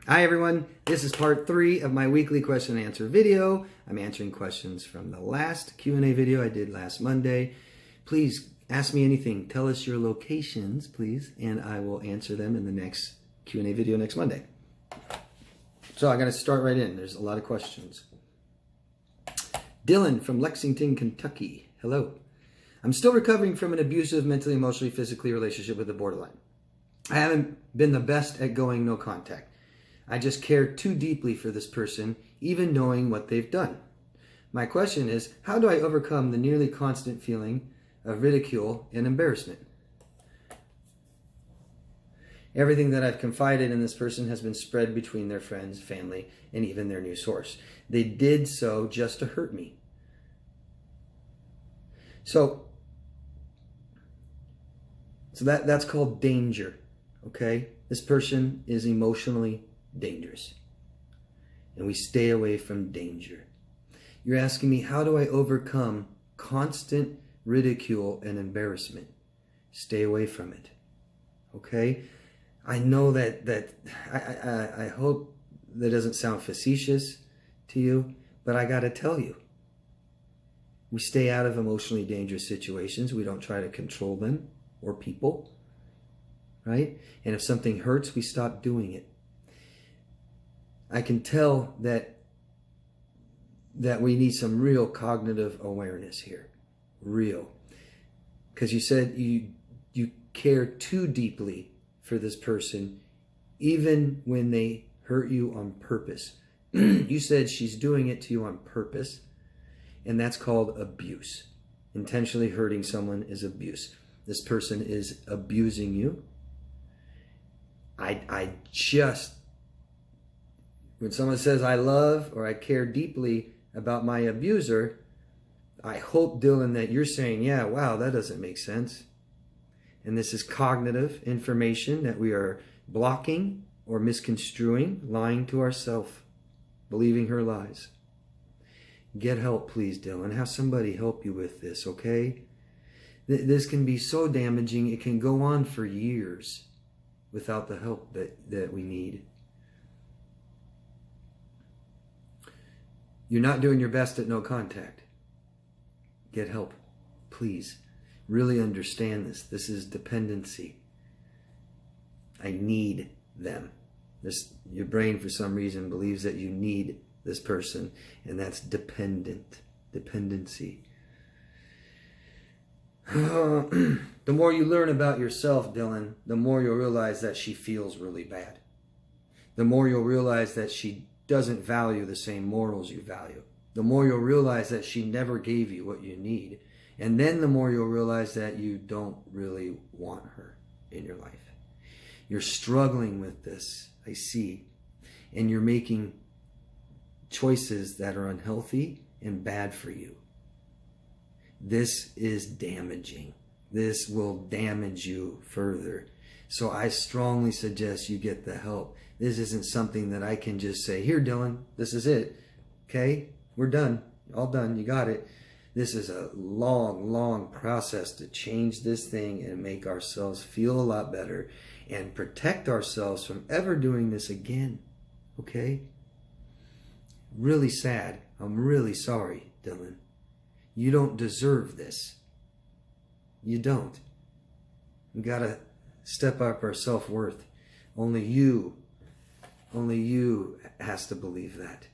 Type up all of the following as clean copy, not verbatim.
Hi everyone, this is part 3 of my weekly question and answer video. I'm answering questions from the last Q&A video I did last Monday. Please ask me anything. Tell us your locations, please, and I will answer them in the next Q&A video next Monday. So I'm going to start right in. There's a lot of questions. Dylan from Lexington, Kentucky. Hello. I'm still recovering from an abusive, mentally, emotionally, physically relationship with a borderline. I haven't been the best at going no contact. I just care too deeply for this person, even knowing what they've done. My question is, how do I overcome the nearly constant feeling of ridicule and embarrassment? Everything that I've confided in this person has been spread between their friends, family, and even their new source. They did so just to hurt me. So that's called danger, okay? This person is emotionally dangerous, and we stay away from danger. You're asking me, how do I overcome constant ridicule and embarrassment? Stay away from it, okay? I know that I hope that doesn't sound facetious to you, but I got to tell you, we stay out of emotionally dangerous situations. We don't try to control them or people, right? And if something hurts, we stop doing it. I can tell that we need some real cognitive awareness here. Real. Because you said you care too deeply for this person, even when they hurt you on purpose. You said she's doing it to you on purpose, and that's called abuse. Intentionally hurting someone is abuse. This person is abusing you. When someone says I love or I care deeply about my abuser, I hope, Dylan, that you're saying, yeah, wow, that doesn't make sense. And this is cognitive information that we are blocking or misconstruing, lying to ourselves, believing her lies. Get help, please, Dylan. Have somebody help you with this, okay? This can be so damaging. It can go on for years without the help that we need. You're not doing your best at no contact. Get help, please. Really understand this. This is dependency. I need them. Your brain, for some reason, believes that you need this person, and that's dependency. The more you learn about yourself, Dylan, the more you'll realize that she feels really bad. The more you'll realize that she doesn't value the same morals you value. The more you'll realize that she never gave you what you need. And then the more you'll realize that you don't really want her in your life. You're struggling with this, I see. And you're making choices that are unhealthy and bad for you. This is damaging. This will damage you further. So I strongly suggest you get the help. This isn't something that I can just say, here, Dylan, this is it. Okay, we're done. All done. You got it. This is a long, long process to change this thing and make ourselves feel a lot better and protect ourselves from ever doing this again. Okay? Really sad. I'm really sorry, Dylan. You don't deserve this. You don't. We gotta step up our self-worth. Only you has to believe that.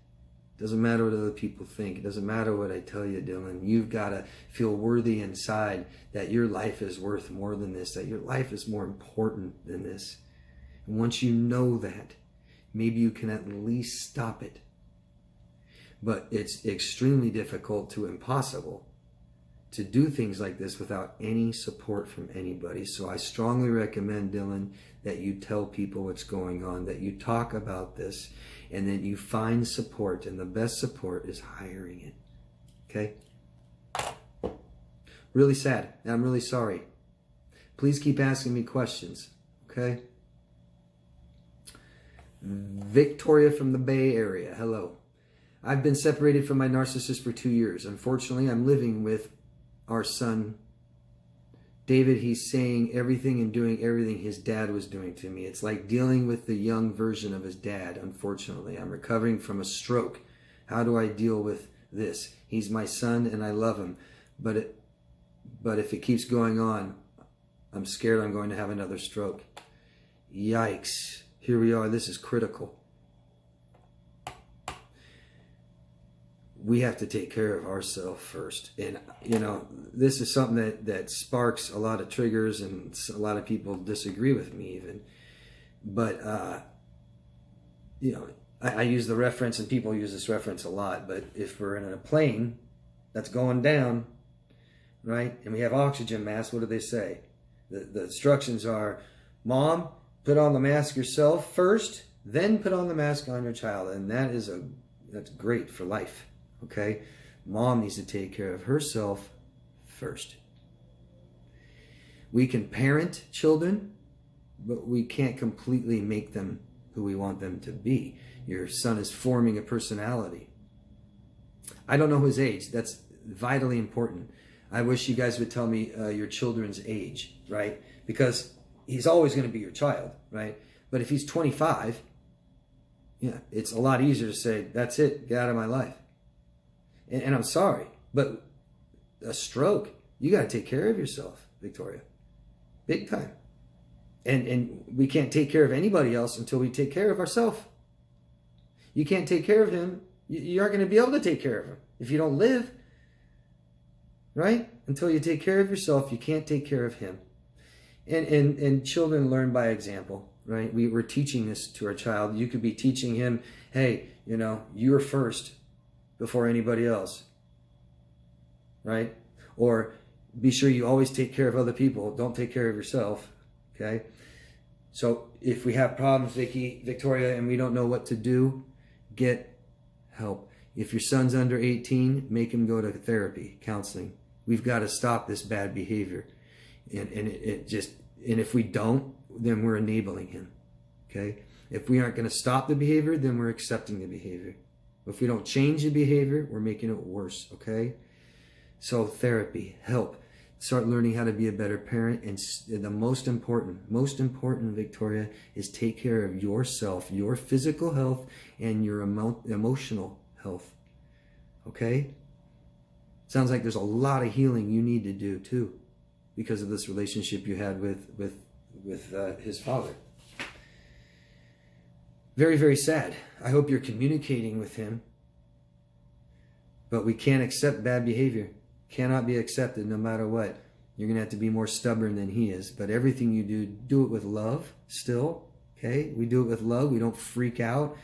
Doesn't matter what other people think. It doesn't matter what I tell you, Dylan. You've got to feel worthy inside that your life is worth more than this, that your life is more important than this. And once you know that, maybe you can at least stop it. But it's extremely difficult to impossible to do things like this without any support from anybody. So I strongly recommend, Dylan, that you tell people what's going on, that you talk about this, and that you find support. And the best support is hiring it. Okay? Really sad. I'm really sorry. Please keep asking me questions. Okay? Victoria from the Bay Area. Hello. I've been separated from my narcissist for 2 years. Unfortunately, I'm living with our son David, he's saying everything and doing everything his dad was doing to me. It's like dealing with the young version of his dad, unfortunately. I'm recovering from a stroke. How do I deal with this? He's my son and I love him. But if it keeps going on, I'm scared I'm going to have another stroke. Yikes. Here we are. This is critical. We have to take care of ourselves first. And, you know, this is something that sparks a lot of triggers, and a lot of people disagree with me even. But, you know, I use the reference, and people use this reference a lot, but if we're in a plane that's going down, right, and we have oxygen masks, what do they say? The instructions are, Mom, put on the mask yourself first, then put on the mask on your child. And that's great for life. Okay, mom needs to take care of herself first. We can parent children, but we can't completely make them who we want them to be. Your son is forming a personality. I don't know his age. That's vitally important. I wish you guys would tell me your children's age, right? Because he's always going to be your child, right? But if he's 25, yeah, it's a lot easier to say, that's it, get out of my life. And I'm sorry, but a stroke, you got to take care of yourself, Victoria. Big time. And we can't take care of anybody else until we take care of ourselves. You can't take care of him. You aren't going to be able to take care of him if you don't live. Right? Until you take care of yourself, you can't take care of him. And children learn by example, right? We're teaching this to our child. You could be teaching him, hey, you know, you're first before anybody else, right? Or be sure you always take care of other people. Don't take care of yourself, okay? So if we have problems, Victoria, and we don't know what to do, get help. If your son's under 18, make him go to therapy, counseling. We've got to stop this bad behavior. And if we don't, then we're enabling him, okay? If we aren't going to stop the behavior, then we're accepting the behavior. If we don't change the behavior, we're making it worse, okay? So therapy, help. Start learning how to be a better parent. And the most important, Victoria, is take care of yourself, your physical health, and your emotional health, okay? Sounds like there's a lot of healing you need to do too, because of this relationship you had with his father. Very, very sad. I hope you're communicating with him. But we can't accept bad behavior. Cannot be accepted no matter what. You're going to have to be more stubborn than he is. But everything you do it with love still. Okay? We do it with love. We don't freak out.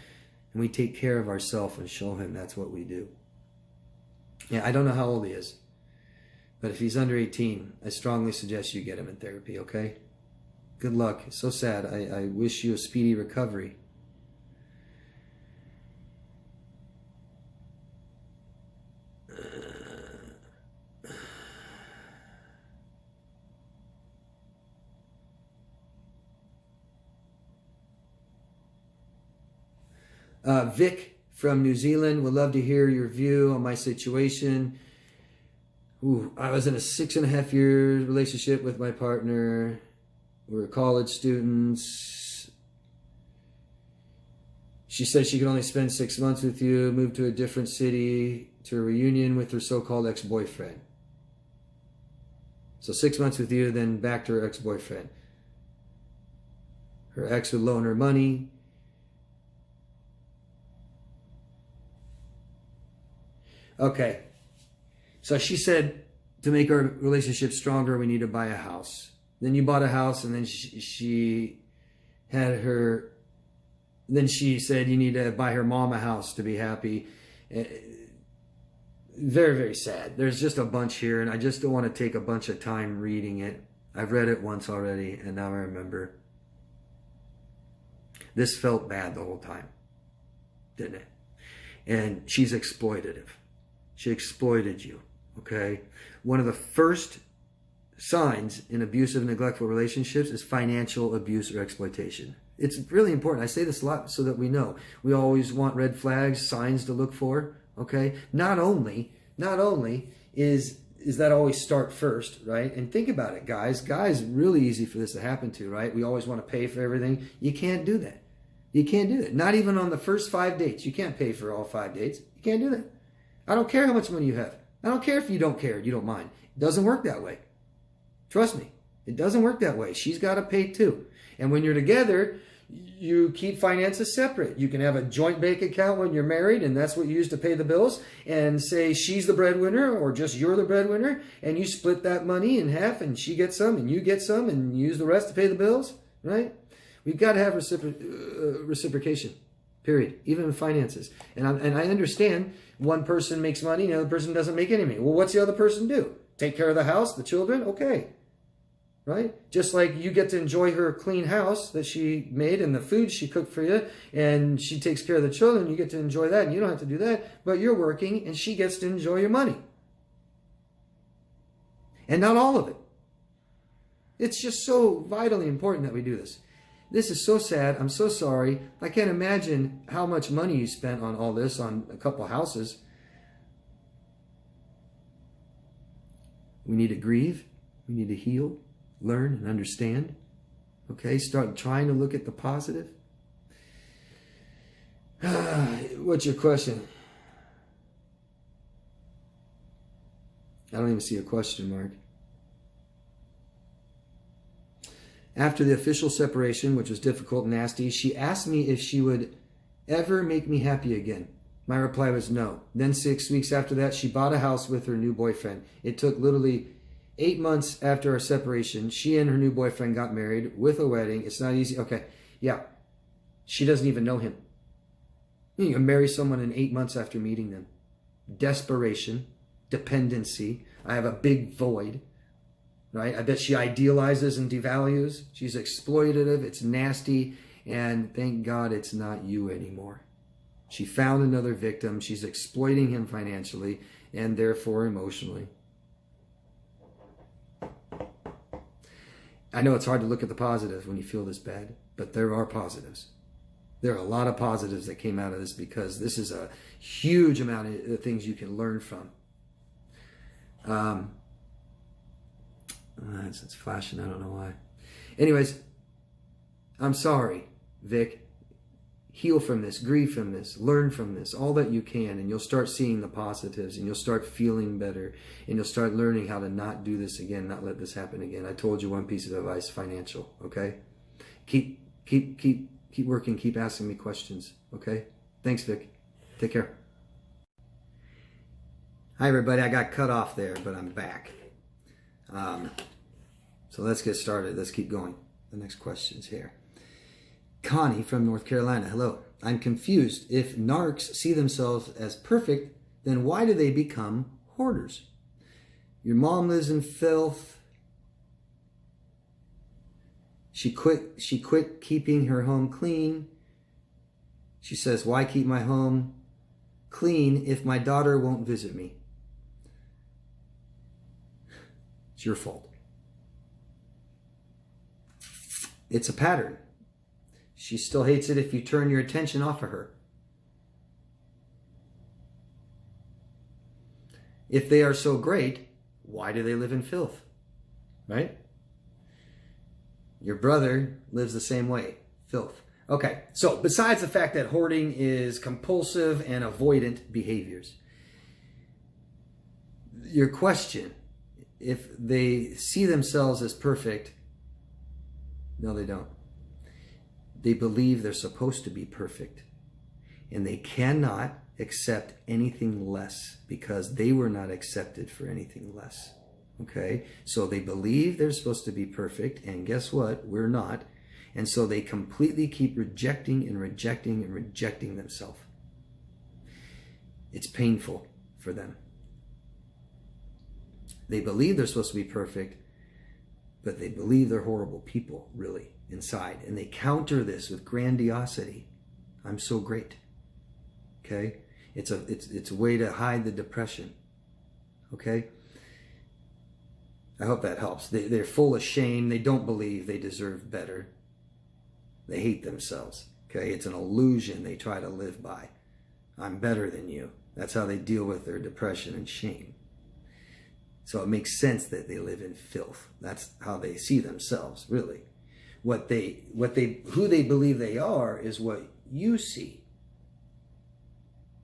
And we take care of ourselves and show him that's what we do. Yeah, I don't know how old he is. But if he's under 18, I strongly suggest you get him in therapy, okay? Good luck. It's so sad. I wish you a speedy recovery. Vic from New Zealand would love to hear your view on my situation. I was in a 6.5-year relationship with my partner. We were college students. She said she could only spend 6 months with you, moved to a different city to a reunion with her so-called ex-boyfriend. So 6 months with you, then back to her ex-boyfriend. Her ex would loan her money. Okay. So she said, to make our relationship stronger, we need to buy a house. Then you bought a house, and then she said you need to buy her mom a house to be happy. Very, very sad. There's just a bunch here, and I just don't want to take a bunch of time reading it. I've read it once already, and now I remember. This felt bad the whole time, didn't it? And she's exploitative. She exploited you, okay? One of the first signs in abusive, neglectful relationships is financial abuse or exploitation. It's really important. I say this a lot so that we know. We always want red flags, signs to look for, okay? Not only is is that always start first, right? And think about it, guys. Guys, really easy for this to happen to, right? We always want to pay for everything. You can't do that. You can't do that. Not even on the first 5 dates. You can't pay for all 5 dates. You can't do that. I don't care how much money you have. I don't care if you don't care, you don't mind. It doesn't work that way. Trust me. It doesn't work that way. She's got to pay too. And when you're together, you keep finances separate. You can have a joint bank account when you're married, and that's what you use to pay the bills, and say she's the breadwinner or just you're the breadwinner, and you split that money in half, and she gets some and you get some, and you use the rest to pay the bills, right? We've got to have reciprocation, period, even in finances. And I understand one person makes money and the other person doesn't make any money. Well, what's the other person do? Take care of the house, the children? Okay. Right? Just like you get to enjoy her clean house that she made and the food she cooked for you, and she takes care of the children, you get to enjoy that, and you don't have to do that, but you're working and she gets to enjoy your money. And not all of it. It's just so vitally important that we do this. This is so sad. I'm so sorry. I can't imagine how much money you spent on all this, on a couple houses. We need to grieve. We need to heal, learn, and understand. Okay, start trying to look at the positive. What's your question? I don't even see a question mark. After the official separation, which was difficult and nasty, she asked me if she would ever make me happy again. My reply was no. Then 6 weeks after that, she bought a house with her new boyfriend. It took literally 8 months after our separation. She and her new boyfriend got married with a wedding. It's not easy. Okay, yeah. She doesn't even know him. You can marry someone in 8 months after meeting them. Desperation, dependency. I have a big void. Right? I bet she idealizes and devalues. She's exploitative. It's nasty. And thank God it's not you anymore. She found another victim. She's exploiting him financially and therefore emotionally. I know it's hard to look at the positives when you feel this bad, but there are positives. There are a lot of positives that came out of this, because this is a huge amount of things you can learn from. It's flashing. I don't know why. Anyways, I'm sorry, Vic. Heal from this, grieve from this, learn from this, all that you can, and you'll start seeing the positives, and you'll start feeling better, and you'll start learning how to not do this again, not let this happen again. I told you one piece of advice: financial. Okay, keep working, keep asking me questions. Okay, thanks, Vic. Take care. Hi, everybody. I got cut off there, but I'm back. So let's get started. Let's keep going. The next question's here. Connie from North Carolina. Hello. I'm confused. If narcs see themselves as perfect, then why do they become hoarders? Your mom lives in filth. She quit keeping her home clean. She says, why keep my home clean if my daughter won't visit me? It's your fault. It's a pattern. She still hates it if you turn your attention off of her. If they are so great, why do they live in filth? Right? Your brother lives the same way. Filth. Okay, so besides the fact that hoarding is compulsive and avoidant behaviors, your question, if they see themselves as perfect, no, they don't. They believe they're supposed to be perfect, and they cannot accept anything less because they were not accepted for anything less. Okay? So they believe they're supposed to be perfect, and guess what? We're not. And so they completely keep rejecting and rejecting and rejecting themselves. It's painful for them. They believe they're supposed to be perfect, but they believe they're horrible people, really, inside. And they counter this with grandiosity. I'm so great. Okay? It's a way to hide the depression. Okay? I hope that helps. They're full of shame. They don't believe they deserve better. They hate themselves. Okay? It's an illusion they try to live by. I'm better than you. That's how they deal with their depression and shame. So it makes sense that they live in filth. That's how they see themselves, really. Who they believe they are is what you see.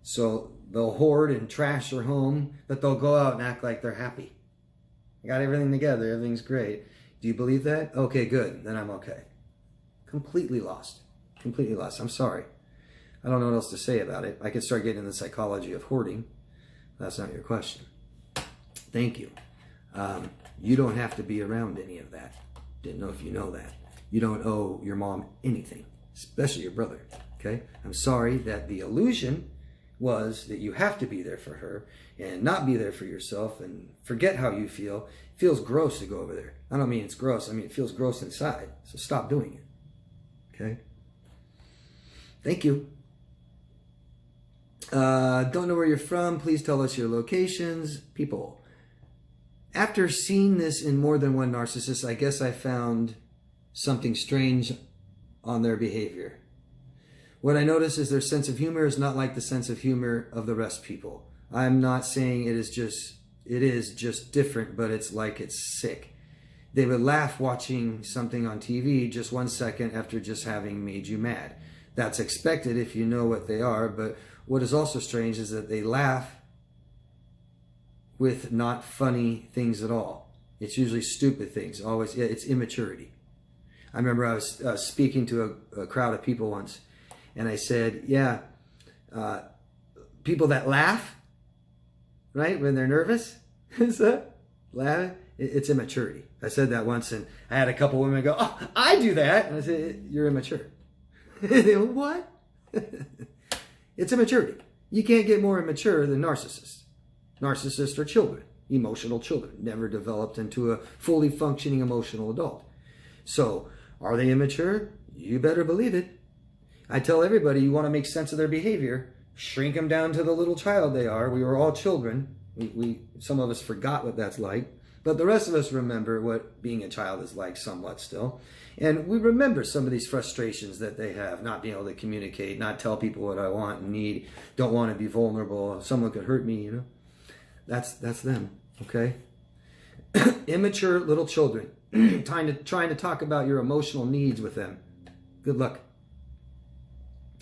So they'll hoard and trash their home, but they'll go out and act like they're happy. I got everything together. Everything's great. Do you believe that? Okay, good. Then I'm okay. Completely lost. Completely lost. I'm sorry. I don't know what else to say about it. I could start getting into the psychology of hoarding. That's not your question. Thank you. You don't have to be around any of that. Didn't know if you know that. You don't owe your mom anything, especially your brother. Okay? I'm sorry that the illusion was that you have to be there for her and not be there for yourself and forget how you feel. It feels gross to go over there. I don't mean it's gross. I mean it feels gross inside. So stop doing it. Okay? Thank you. Don't know where you're from. Please tell us your locations. People, after seeing this in more than one narcissist, I guess I found something strange on their behavior. What I notice is their sense of humor is not like the sense of humor of the rest people. I'm not saying it is just different, but it's like it's sick. They would laugh watching something on TV just 1 second after just having made you mad. That's expected if you know what they are, but what is also strange is that they laugh with not funny things at all. It's usually stupid things. Always, yeah, it's immaturity. I remember I was speaking to a crowd of people once, and I said, yeah, people that laugh, right, when they're nervous, laugh, it's immaturity. I said that once, and I had a couple women go, oh, I do that. And I said, you're immature. They went, what? It's immaturity. You can't get more immature than narcissists. Narcissists are children, emotional children, never developed into a fully functioning emotional adult. So, are they immature? You better believe it. I tell everybody, you want to make sense of their behavior, shrink them down to the little child they are. We were all children. Some of us forgot what that's like, but the rest of us remember what being a child is like somewhat still. And we remember some of these frustrations that they have, not being able to communicate, not tell people what I want and need, don't want to be vulnerable, someone could hurt me, you know. That's them, okay? Immature little children, trying to talk about your emotional needs with them. Good luck.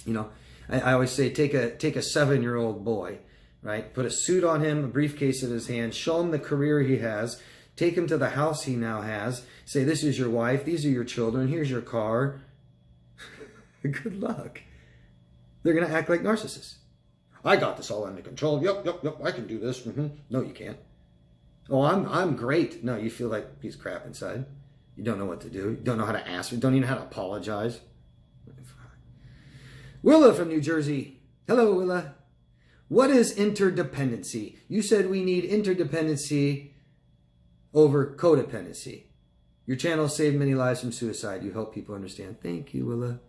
You know, I always say take a 7-year-old boy, right? Put a suit on him, a briefcase in his hand, show him the career he has, take him to the house he now has, say this is your wife, these are your children, here's your car. Good luck. They're going to act like narcissists. I got this all under control. Yep, I can do this. No, you can't. Oh, I'm great. No, you feel like a piece of crap inside. You don't know what to do. You don't know how to ask. You don't even know how to apologize. Willa from New Jersey. Hello, Willa. What is interdependency? You said we need interdependency over codependency. Your channel saved many lives from suicide. You help people understand. Thank you, Willa.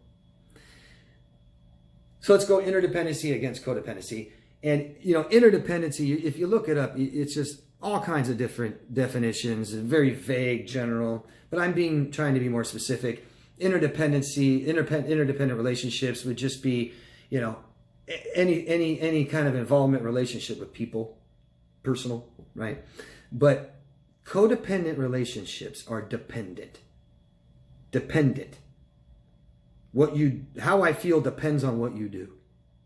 So let's go interdependency against codependency. And, you know, interdependency, if you look it up, it's just all kinds of different definitions, very vague, general. But I'm trying to be more specific. Interdependency, interdependent relationships would just be, you know, any kind of involvement relationship with people, personal, right? But codependent relationships are dependent. Dependent. How I feel depends on what you do.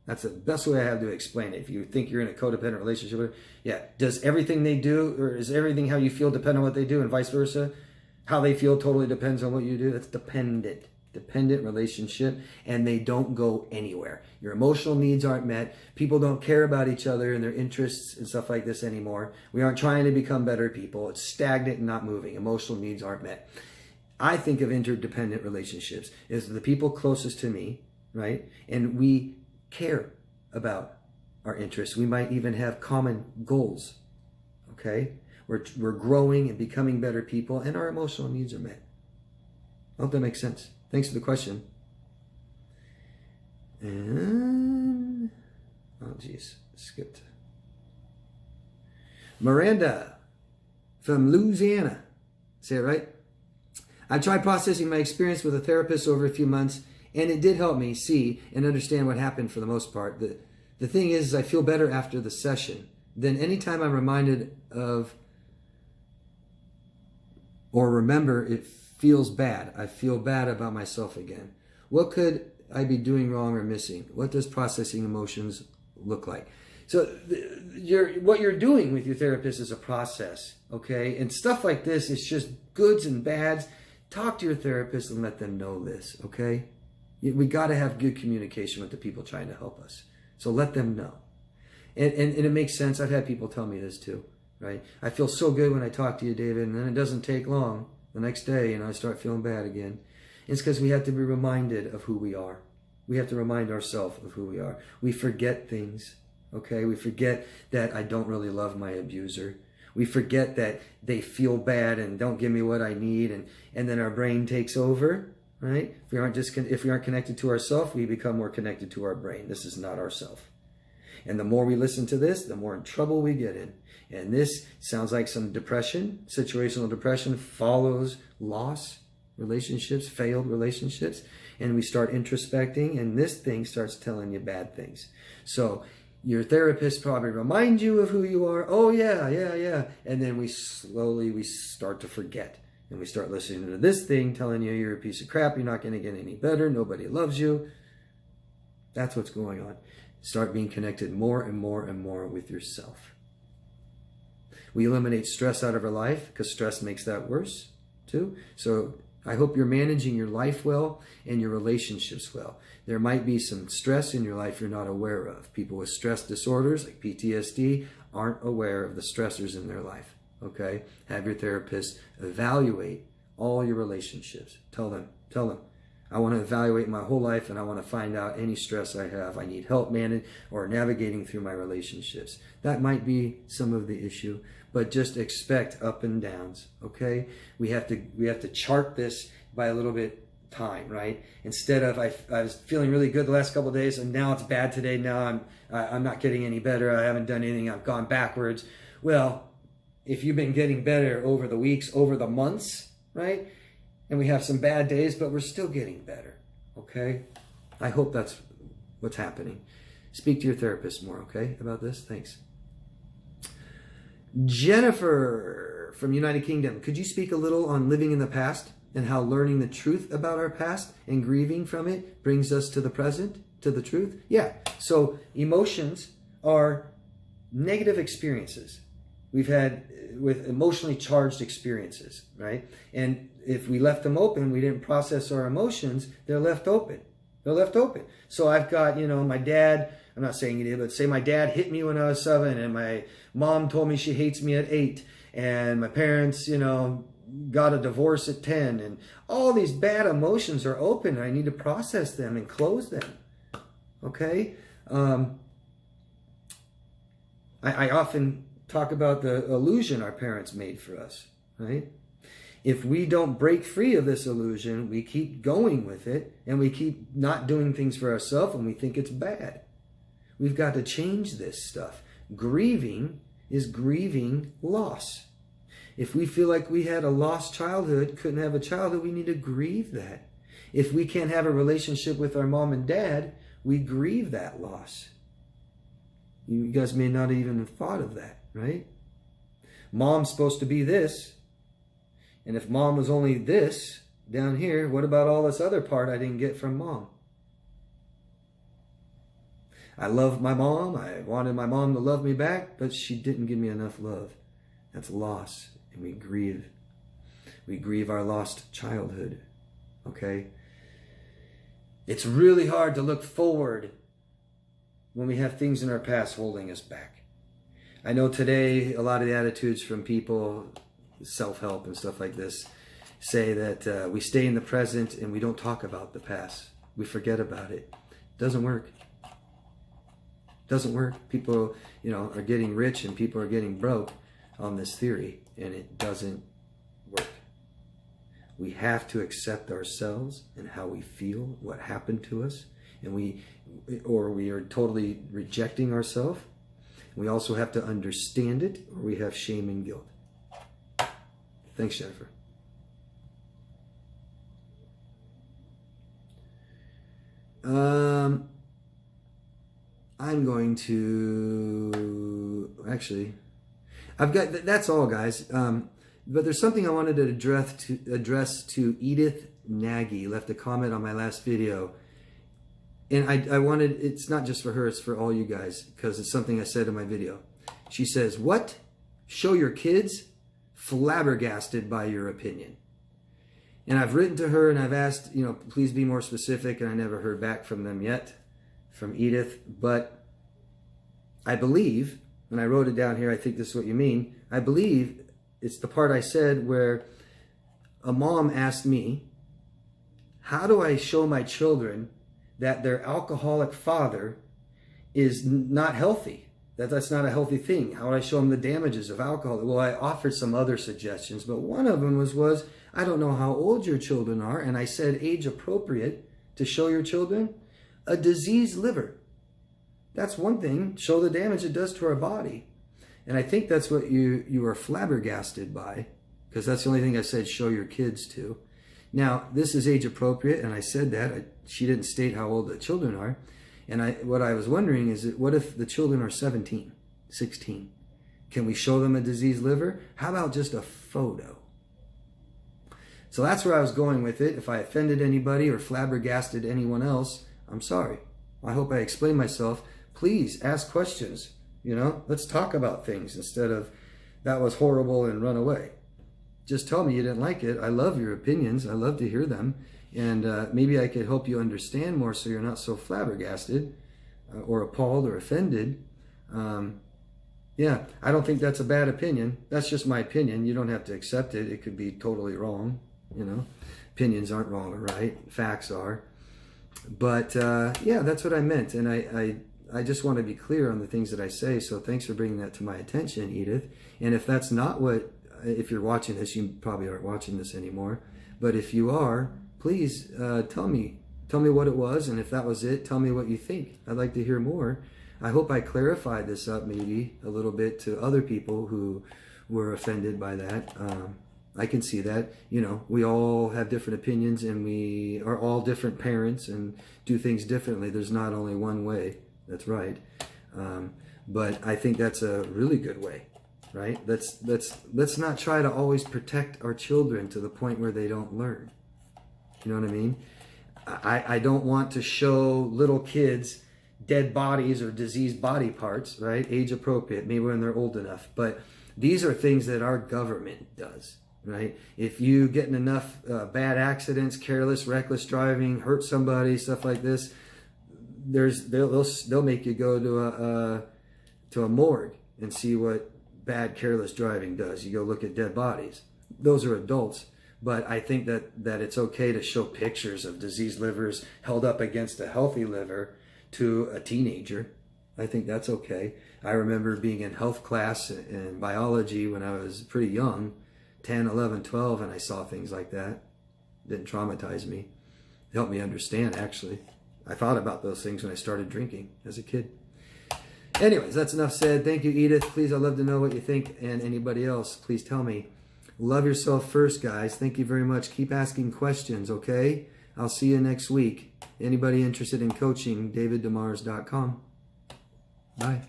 That's the best way I have to explain it. If you think you're in a codependent relationship with, yeah, does everything they do, or is everything how you feel depend on what they do, and vice versa? How they feel totally depends on what you do. That's dependent. Dependent relationship, and they don't go anywhere. Your emotional needs aren't met. People don't care about each other and their interests and stuff like this anymore. We aren't trying to become better people. It's stagnant and not moving. Emotional needs aren't met. I think of interdependent relationships as the people closest to me, right? And we care about our interests. We might even have common goals, okay? We're growing and becoming better people, and our emotional needs are met. I hope that makes sense. Thanks for the question. And, oh geez, skipped. Miranda from Louisiana. Say it right? I tried processing my experience with a therapist over a few months, and it did help me see and understand what happened for the most part. The thing is I feel better after the session. Then anytime I'm reminded of Or remember, it feels bad. I feel bad about myself again. What could I be doing wrong or missing? What does processing emotions look like? So what you're doing with your therapist is a process, okay? And stuff like this is just goods and bads. Talk to your therapist and let them know this, okay? We got to have good communication with the people trying to help us. So let them know. And it makes sense. I've had people tell me this too, right? I feel so good when I talk to you, David, and then it doesn't take long. The next day, I start feeling bad again. It's because we have to be reminded of who we are. We have to remind ourselves of who we are. We forget things, okay? We forget that I don't really love my abuser. We forget that they feel bad and don't give me what I need, and then our brain takes over, right? If we aren't connected to ourself, we become more connected to our brain. This is not ourself. And the more we listen to this, the more in trouble we get in. And this sounds like some depression. Situational depression follows loss, relationships, failed relationships. And we start introspecting, and this thing starts telling you bad things. So your therapist probably reminds you of who you are. Oh, yeah. And then we start to forget. And we start listening to this thing telling you you're a piece of crap. You're not going to get any better. Nobody loves you. That's what's going on. Start being connected more and more and more with yourself. We eliminate stress out of our life because stress makes that worse too. So I hope you're managing your life well and your relationships well. There might be some stress in your life you're not aware of. People with stress disorders like PTSD aren't aware of the stressors in their life. Okay? Have your therapist evaluate all your relationships. Tell them, I want to evaluate my whole life and I want to find out any stress I have. I need help managing or navigating through my relationships. That might be some of the issue, but just expect up and downs, okay? We have to chart this by a little bit time, right? Instead of I was feeling really good the last couple of days and now it's bad today. Now I'm not getting any better. I haven't done anything. I've gone backwards. Well, if you've been getting better over the weeks, over the months, right? And we have some bad days, but we're still getting better, okay? I hope that's what's happening. Speak to your therapist more, okay, about this? Thanks. Jennifer from United Kingdom, could you speak a little on living in the past and how learning the truth about our past and grieving from it brings us to the present, to the truth? Yeah, so emotions are negative experiences we've had with emotionally charged experiences, right? And if we left them open, we didn't process our emotions, they're left open. They're left open. So I've got, my dad, I'm not saying he did, but say my dad hit me when I was 7 and my mom told me she hates me at 8 and my parents, got a divorce at 10 and all these bad emotions are open and I need to process them and close them. Okay? I often talk about the illusion our parents made for us, right? If we don't break free of this illusion, we keep going with it and we keep not doing things for ourselves and we think it's bad. We've got to change this stuff. Grieving is grieving loss. If we feel like we had a lost childhood, couldn't have a childhood, we need to grieve that. If we can't have a relationship with our mom and dad, we grieve that loss. You guys may not even have thought of that, right? Mom's supposed to be this. And if mom was only this down here, what about all this other part I didn't get from mom? I loved my mom. I wanted my mom to love me back, but she didn't give me enough love. That's loss. And we grieve. We grieve our lost childhood. Okay? It's really hard to look forward when we have things in our past holding us back. I know today a lot of the attitudes from people, self-help and stuff like this, say that we stay in the present and we don't talk about the past. We forget about it. Doesn't work. Doesn't work. People, are getting rich and people are getting broke on this theory, and it doesn't work. We have to accept ourselves and how we feel, what happened to us, and we are totally rejecting ourselves. We also have to understand it, or we have shame and guilt. Thanks, Jennifer. I'm going to, actually, that's all, guys. But there's something I wanted to address to Edith Nagy. Left a comment on my last video. And I wanted, it's not just for her, it's for all you guys, because it's something I said in my video. She says, what? Show your kids? Flabbergasted by your opinion. And I've written to her and I've asked, you know, please be more specific, and I never heard back from them yet, from Edith. But I believe, and I wrote it down here, I think this is what you mean. I believe it's the part I said where a mom asked me, how do I show my children that their alcoholic father is not healthy? That's not a healthy thing. How do I show them the damages of alcohol? Well, I offered some other suggestions, but one of them was I don't know how old your children are, and I said age appropriate to show your children a diseased liver. That's one thing. Show the damage it does to our body. And I think that's what you are flabbergasted by, because that's the only thing I said show your kids to. Now, this is age appropriate, and I said that. She didn't state how old the children are. And what I was wondering is, what if the children are 17, 16? Can we show them a diseased liver? How about just a photo? So that's where I was going with it. If I offended anybody or flabbergasted anyone else, I'm sorry. I hope I explained myself. Please ask questions. You know, let's talk about things instead of that was horrible and run away. Just tell me you didn't like it. I love your opinions. I love to hear them. And maybe I could help you understand more so you're not so flabbergasted or appalled or offended. Yeah, I don't think that's a bad opinion. That's just my opinion. You don't have to accept it. It could be totally wrong. You know, opinions aren't wrong or right. Facts are. But yeah, that's what I meant. And I just want to be clear on the things that I say. So thanks for bringing that to my attention, Edith. And if that's not what, if you're watching this, you probably aren't watching this anymore. But if you are, please tell me what it was. And if that was it, tell me what you think. I'd like to hear more. I hope I clarified this up maybe a little bit to other people who were offended by that. I can see that. You know, we all have different opinions and we are all different parents and do things differently. There's not only one way. That's right. But I think that's a really good way, right? Let's not try to always protect our children to the point where they don't learn. You know what I mean? I don't want to show little kids dead bodies or diseased body parts, right? Age appropriate, maybe when they're old enough. But these are things that our government does, right? If you get in enough bad accidents, careless, reckless driving, hurt somebody, stuff like this, they'll make you go to a morgue and see what bad careless driving does. You go look at dead bodies. Those are adults. But I think that it's okay to show pictures of diseased livers held up against a healthy liver to a teenager. I think that's okay. I remember being in health class in biology when I was pretty young, 10, 11, 12, and I saw things like that. It didn't traumatize me. It helped me understand, actually. I thought about those things when I started drinking as a kid. Anyways, that's enough said. Thank you, Edith. Please, I'd love to know what you think, and anybody else, please tell me. Love yourself first, guys. Thank you very much. Keep asking questions, okay? I'll see you next week. Anybody interested in coaching, daviddemars.com. Bye.